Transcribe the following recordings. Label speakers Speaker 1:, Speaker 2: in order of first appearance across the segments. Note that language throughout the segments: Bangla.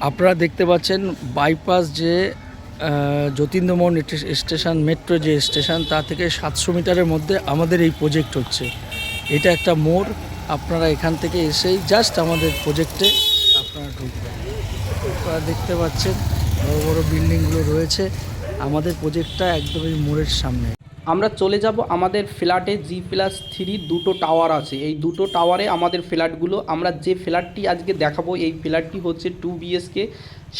Speaker 1: আপনারা দেখতে পাচ্ছেন বাইপাস যে যতীন্দ্রমোহন স্টেশন, মেট্রো যে স্টেশন, তা থেকে 700 মিটারের মধ্যে আমাদের এই প্রজেক্ট হচ্ছে। এটা একটা মোড়। আপনারা এখান থেকে এসেই জাস্ট আমাদের প্রজেক্টে আপনারা ঢুকবেন। আপনারা দেখতে পাচ্ছেন বড় বড় বিল্ডিংগুলো রয়েছে। আমাদের প্রজেক্টটা একদম এই মোড়ের সামনে।
Speaker 2: আমরা চলে যাব আমাদের ফ্ল্যাটে G+3 দুটো টাওয়ার আছে। এই দুটো টাওয়ারে আমাদের ফ্ল্যাটগুলো, আমরা যে ফ্ল্যাটটি আজকে দেখাবো এই ফ্ল্যাটটি হচ্ছে 2 BHK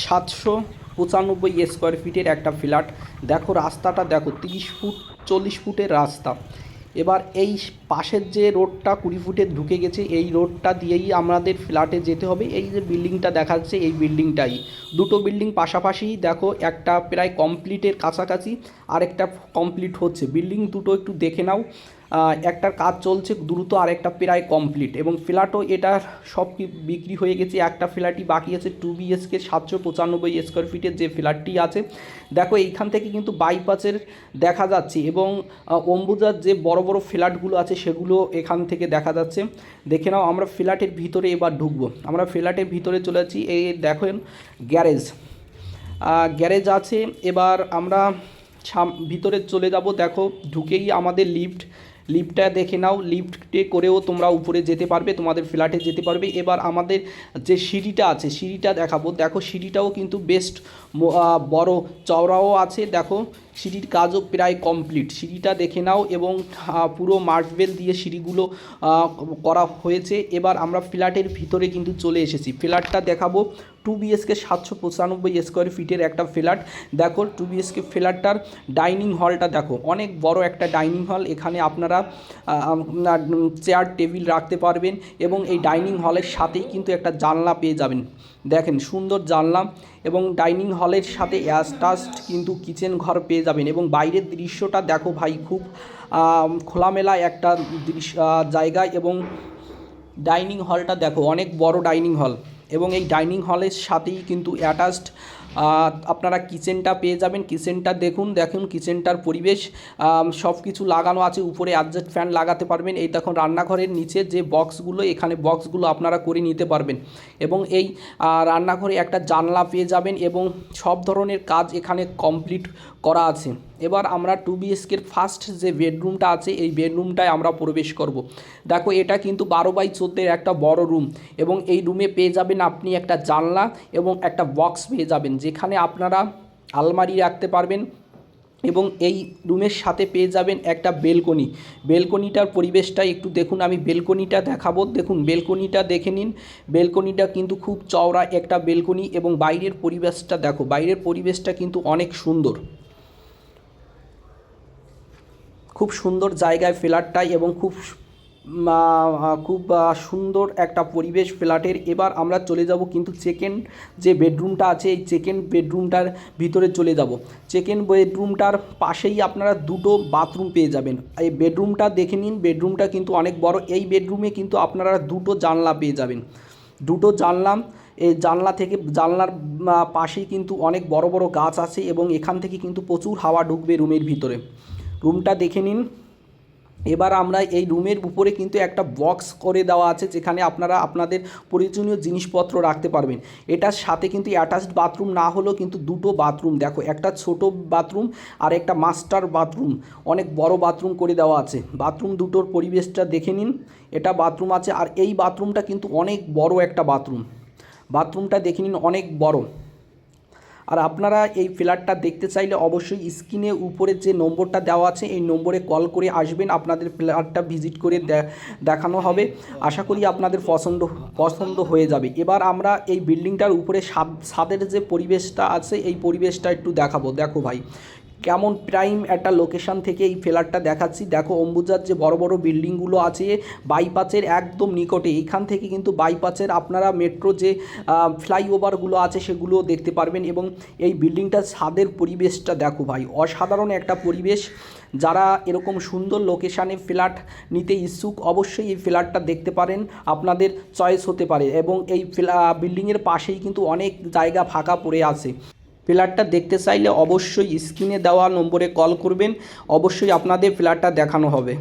Speaker 2: 795 স্কোয়ার ফিটের একটা ফ্ল্যাট। দেখো রাস্তাটা দেখো, 30 ফুট 40 ফুটের রাস্তা। এবার এই পাশের যে রোডটা 20 ফুটের ঢুকে গেছে, এই রোডটা দিয়েই আমাদের ফ্ল্যাটে যেতে হবে। এই যে বিল্ডিংটা দেখাচ্ছে এই বিল্ডিংটাই, দুটো বিল্ডিং পাশাপাশি দেখো, একটা প্রায় কমপ্লিটের কাছাকাছি আর একটা কমপ্লিট হচ্ছে। বিল্ডিং দুটো একটু দেখে নাও, একটার কাজ চলছে দ্রুত আর একটা প্রায় কমপ্লিট, এবং ফ্ল্যাটও এটার সব বিক্রি হয়ে গেছে। একটা ফ্ল্যাটই বাকি আছে 2 BHK 795 স্কোয়ার ফিটের যে ফ্ল্যাটটি আছে। দেখো এইখান থেকে কিন্তু বাইপাসের দেখা যাচ্ছে, এবং অম্বুজার যে বড় বড় ফ্ল্যাটগুলো আছে সেগুলো এখান থেকে দেখা যাচ্ছে। দেখে নাও, আমরা ফ্ল্যাটের ভিতরে এবার ঢুকবো। আমরা ফ্ল্যাটের ভিতরে চলে যাচ্ছি। এই দেখেন গ্যারেজ আছে। এবার আমরা ভিতরে চলে যাব। দেখো ঢুকেই আমাদের লিফটটা দেখে নাও, লিফটে করেও তোমরা উপরে যেতে পারবে, তোমাদের ফ্ল্যাটে যেতে পারবে। এবার আমাদের যে সিঁড়িটা আছে সিঁড়িটা দেখাবো। দেখো সিঁড়িটাও কিন্তু বেস্ট বড় চওড়াও আছে। দেখো সিঁড়ির কাজও প্রায় কমপ্লিট, সিঁড়িটা দেখে নাও, এবং পুরো মার্বেল দিয়ে সিঁড়িগুলো করা হয়েছে। এবার আমরা ফ্ল্যাটের ভিতরে কিন্তু চলে এসেছি। ফ্ল্যাটটা দেখাবো। 2 BHK 795 স্কোয়ার ফিটের একটা ফ্ল্যাট। দেখো 2 BHK ফ্ল্যাটটার ডাইনিং হলটা দেখো, অনেক বড় একটা ডাইনিং হল। এখানে আপনারা চেয়ার টেবিল রাখতে পারবেন, এবং এই ডাইনিং হলের সাথেই কিন্তু একটা জানলা পেয়ে যাবেন। দেখেন সুন্দর জানলা, এবং ডাইনিং হলের সাথে অ্যাটাচড কিন্তু কিচেন ঘর পেয়ে যাবেন। এবং বাইরের দৃশ্যটা দেখো ভাই, খুব খোলামেলা একটা জায়গা। এবং ডাইনিং হলটা দেখো, অনেক বড় ডাইনিং হল, এবং এই ডাইনিং হলের সাথেই কিন্তু অ্যাটাচড আপনারা কিচেনটা পেয়ে যাবেন। কিচেনটা দেখুন কিচেনটার পরিবেশ সব কিছু লাগানো আছে। উপরে অ্যাডজাস্ট ফ্যান লাগাতে পারবেন। এই দেখুন রান্নাঘরের নিচে যে বক্সগুলো, এখানে বক্সগুলো আপনারা করে নিতে পারবেন। এবং এই রান্নাঘরে একটা জানলা পেয়ে যাবেন, এবং সব ধরনের কাজ এখানে কমপ্লিট করা আছে। এবার আমরা 2 BHK ফার্স্ট যে বেডরুমটা আছে এই বেডরুমটায় আমরা প্রবেশ করব। দেখো এটা কিন্তু 12x14 একটা বড় রুম, এবং এই রুমে পেয়ে যাবেন আপনি একটা জানলা এবং একটা বক্স পেয়ে যাবেন, যেখানে আপনারা আলমারি রাখতে পারবেন। এবং এই রুমের সাথে পেয়ে যাবেন একটা বেলকনিটার পরিবেশটা একটু দেখুন। আমি বেলকনিটা দেখাবো। দেখুন বেলকনিটা দেখে নিন। বেলকনিটা কিন্তু খুব চওড়া একটা বেলকনি, এবং বাইরের পরিবেশটা দেখো, বাইরের পরিবেশটা কিন্তু অনেক সুন্দর, খুব সুন্দর জায়গায় ফ্ল্যাটটাই, এবং খুব সুন্দর একটা পরিবেশ ফ্ল্যাটের। এবার আমরা চলে যাব কিন্তু সেকেন্ড যে বেডরুমটা আছে এই সেকেন্ড বেডরুমটার ভিতরে চলে যাব। সেকেন্ড বেডরুমটার পাশেই আপনারা দুটো বাথরুম পেয়ে যাবেন। এই বেডরুমটা দেখে নিন, বেডরুমটা কিন্তু অনেক বড়। এই বেডরুমে কিন্তু আপনারা দুটো জানলা পেয়ে যাবেন, দুটো জানলা। এই জানলার পাশেই কিন্তু অনেক বড় বড় গাছ আছে, এবং এখান থেকে কিন্তু প্রচুর হাওয়া ঢুকবে রুমের ভিতরে। রুমটা দেখে নিন। এবার আমরা এই রুমের উপরে কিন্তু একটা বক্স করে দেওয়া আছে, যেখানে আপনারা আপনাদের প্রয়োজনীয় জিনিসপত্র রাখতে পারবেন। এটার সাথে কিন্তু অ্যাটাচড বাথরুম না হলেও কিন্তু দুটো বাথরুম দেখো, একটা ছোট বাথরুম আর একটা মাস্টার বাথরুম, অনেক বড় বাথরুম করে দেওয়া আছে। বাথরুম দুটোর পরিবেশটা দেখে নিন। এটা বাথরুম আছে, আর এই বাথরুমটা কিন্তু অনেক বড় একটা বাথরুমটা দেখে নিন, অনেক বড়। আর আপনারা এই ফ্ল্যাটটা দেখতে চাইলে অবশ্যই স্ক্রিনে উপরে যে নম্বরটা দেওয়া আছে এই নম্বরে কল করে আসবেন, আপনাদের ফ্ল্যাটটা ভিজিট করে দেখানো হবে। আশা করি আপনাদের পছন্দ হয়ে যাবে। এবার আমরা এই বিল্ডিংটার উপরে ছাদের যে পরিবেশটা আছে এই পরিবেশটা একটু দেখাবো। দেখো ভাই কেমন প্রাইম একটা লোকেশান থেকে এই ফ্ল্যাটটা দেখাচ্ছি। দেখো অম্বুজার যে বড় বড় বিল্ডিংগুলো আছে বাইপাসের একদম নিকটে, এইখান থেকে কিন্তু বাইপাসের আপনারা মেট্রো যে ফ্লাইওভারগুলো আছে সেগুলোও দেখতে পারবেন। এবং এই বিল্ডিংটার ছাদের পরিবেশটা দেখো ভাই, অসাধারণ একটা পরিবেশ। যারা এরকম সুন্দর লোকেশানে ফ্ল্যাট নিতে ইচ্ছুক অবশ্যই এই ফ্ল্যাটটা দেখতে পারেন, আপনাদের চয়েস হতে পারে। এবং এই বিল্ডিংয়ের পাশেই কিন্তু অনেক জায়গা ফাঁকা পড়ে আছে। ফ্ল্যাটটা দেখতে চাইলে অবশ্যই স্ক্রিনে দেওয়া নম্বরে কল করবেন, অবশ্যই আপনাদের ফ্ল্যাটটা দেখানো হবে।